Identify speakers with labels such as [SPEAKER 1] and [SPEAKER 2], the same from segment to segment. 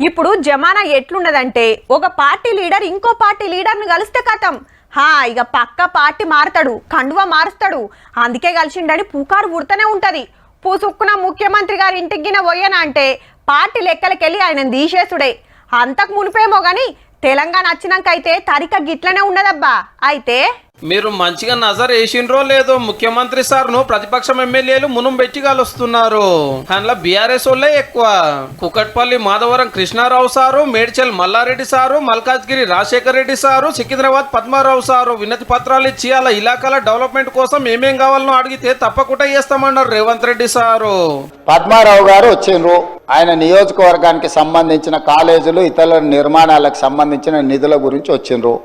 [SPEAKER 1] ఇప్పుడు జమానా ఎట్లున్నదంటే ఒక party leader ఇంకో పార్టీ లీడర్ని కలిస్తే కథం ఇక పక్క పార్టీ మారుతాడు, కండువా మారుస్తాడు. అందుకే కలిసిండని పుకారు పుడుతూనే ఉంటది. పూసుక్కున ముఖ్యమంత్రి గారి ఇంటికి పోయానా అంటే పార్టీ లెక్కలకెళ్ళి ఆయన తీసేసుడే. అంతకు మునిపేమో గాని తెలంగాణ వచ్చినాకైతే తరిక గిట్లనే ఉన్నదబ్బా. అయితే
[SPEAKER 2] మీరు మంచిగా నజర్ వేసిండ్రో లేదో, ముఖ్యమంత్రి సార్ను ప్రతిపక్షం ఎమ్మెల్యేలు మునం పెట్టి కలుస్తున్నారు. అందులో బీఆర్ఎస్ వాళ్ళే ఎక్కువ. Kukatpally Madhavaram Krishnarao sir, Medchal Mallareddy sir, Malkajgiri Rajasekhar Reddy sir, Secunderabad Padmarao sir వినతి పత్రాలు ఇచ్చి అలా ఇలాకాల డెవలప్మెంట్ కోసం ఏమేం కావాలనో అడిగితే తప్పకుండా చేస్తామన్నారు రేవంత్ రెడ్డి సారు.
[SPEAKER 3] పద్మారావు గారు వచ్చిండ్రు. ఆయన నియోజకవర్గానికి సంబంధించిన కాలేజీలు ఇతర నిర్మాణాలకు సంబంధించిన నిధుల గురించి వచ్చిండ్రు.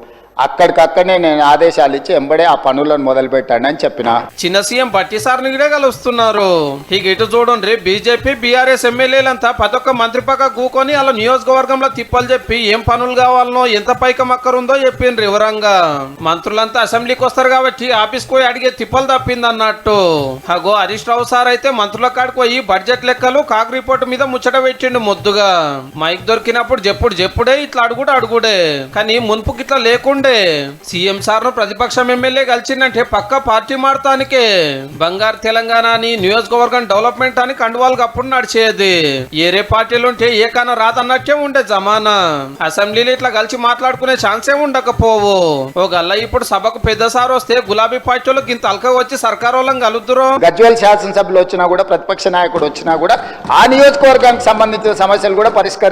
[SPEAKER 3] అక్కడికక్కడనే నేను ఆదేశాలు ఇచ్చి ఎంబడే ఆ పనులను మొదలు పెట్టండి అని చెప్పిన.
[SPEAKER 2] చిన్న సీఎం బట్టి సార్ని కూడా కలుస్తున్నారు. ఇక ఇటు చూడండి, బీజేపీ బీఆర్ఎస్ ఎమ్మెల్యేలంతా ప్రతి ఒక్క మంత్రి పక్క కూకొని అలా నియోజకవర్గంలో తిప్పలు చెప్పి ఏం పనులు కావాలనో ఎంత పైకం అక్కరుందో చెప్పిండ్రు వివరంగా. మంత్రులంతా అసెంబ్లీకి వస్తారు కాబట్టి ఆఫీస్ పోయి అడిగే తిప్పలు తప్పింది అన్నట్టు. అగో హరీష్ రావు సార్ అయితే మంత్రుల కాడికి పోయి బడ్జెట్ లెక్కలు కాక్ రిపోర్ట్ మీద ముచ్చట పెట్టిండు ముద్దుగా. మైక్ దొరికినప్పుడు చెప్పుడే ఇట్లా అడుగుడే, కానీ మున్పుకి ఇట్లా లేకుండా సీఎం సార్ ను ప్రతిపక్షం ఎమ్మెల్యే కలిసిందంటే పక్క పార్టీ మారతానికే. బంగారు తెలంగాణ అని నియోజకవర్గం డెవలప్మెంట్ అని కండువాళ్ళకి అప్పుడు నడిచేది. ఏరే పార్టీలు ఉంటే ఏ కాన రాదన్నట్టే ఉండే జమానా. అసెంబ్లీలో ఇట్లా కలిసి మాట్లాడుకునే ఛాన్సే ఉండకపోవు. ఓ గల్ల ఇప్పుడు సభకు పెద్ద సార్ వస్తే గులాబీ పార్టీలకు ఇంత అల్క వచ్చి సర్కారు వాళ్ళని కలుద్దురు.
[SPEAKER 3] గజ్వేల్ శాసనసభలో వచ్చినా కూడా ప్రతిపక్ష నాయకుడు వచ్చినా కూడా ఆ నియోజకవర్గానికి సంబంధించిన సమస్యలు కూడా పరిష్కరి